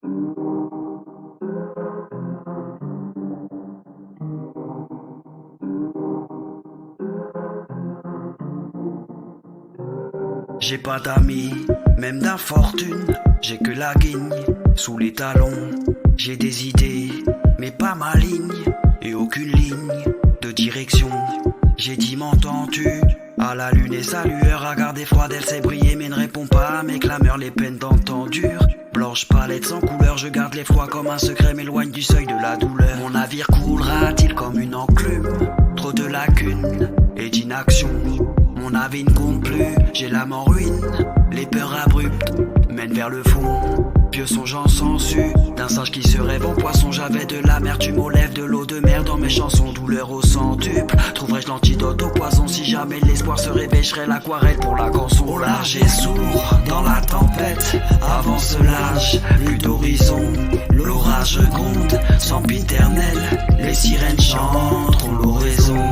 J'ai pas d'amis, même d'infortune, j'ai que la guigne sous les talons. J'ai des idées, mais pas ma ligne, et aucune ligne de direction. J'ai dit m'entends-tu à la lune et sa lueur, regarder froide, elle sait briller mais ne répond pas à mes clameurs. Les peines dans le temps dur, blanche palette sans couleur, je garde les froids comme un secret, m'éloigne du seuil de la douleur. Mon navire coulera-t-il comme une enclume? Trop de lacunes et d'inaction. Mon avis ne compte plus, j'ai l'âme en ruine. Les peurs abruptes mènent vers le fond. Pieux songeant sans su d'un singe qui se rêve en poisson. J'avais de l'amertume aux lèvres, de l'eau de mer dans mes chansons. Douleur au centuple, trouverais-je l'antidote au poison? Si jamais l'espoir se réveille, je serais l'aquarelle pour la canson. Au large et sourd, dans la tempête, avance l'âge, plus d'horizon. L'orage gronde, sempiternel, les sirènes chantent, ont l'oraison.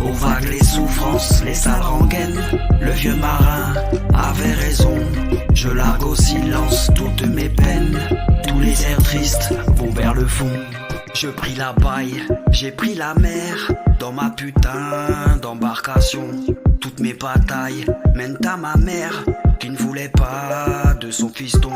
Aux vagues les souffrances, les sales rengaines, le vieux marin avait raison. Je largue au silence toutes mes peines, tous les airs tristes vont vers le fond. Je pris la paille, j'ai pris la mer, dans ma putain d'embarcation. Toutes mes batailles mènent à ma mère, qui ne voulait pas de son fiston.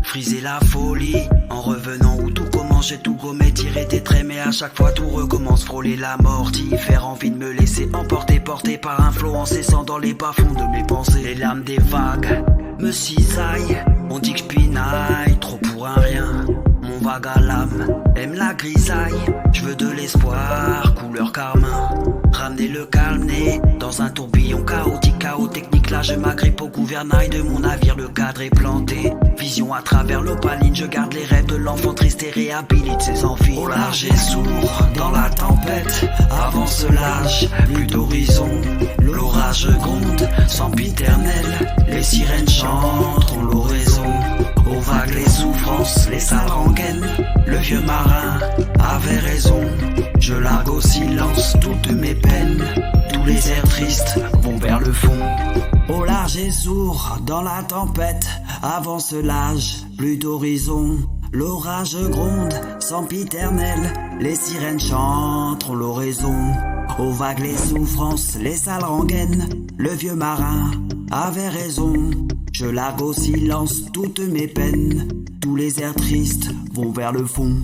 Friser la folie, en revenant où tout commence, j'ai tout gommé, tiré des traits, mais à chaque fois tout recommence. Frôler la mort, y faire envie de me laisser emporter, porté par un flot incessant dans les bas-fonds de mes pensées. Les lames des vagues me cisaillent, on dit que je pinaille, trop pour un rien. Mon vague à l'âme aime la grisaille, je veux de l'espoir, couleur carmin. Ramener le calme né dans un tourbillon chaotique, chaos technique. Là je m'agrippe au gouvernail de mon navire, le cadre est planté. Vision à travers l'opaline, je garde les rêves de l'enfant triste et réhabilite ses envies. Au large et sourd, dans la tempête, avance l'âge, plus d'horizon. L'orage gronde, sempiternel, les sirènes chantent, ont l'oraison. Aux vagues les souffrances, les sales rengaines, le vieux marin avait raison. Je largue au silence toutes mes peines, tous les airs tristes vont vers le fond. Au large et sourd, dans la tempête, avance l'âge, plus d'horizon. L'orage gronde, sempiternel, les sirènes chantent, ont l'oraison. Aux vagues les souffrances, les sales rengaines, le vieux marin avait raison. Je largue au silence toutes mes peines, tous les airs tristes vont vers le fond.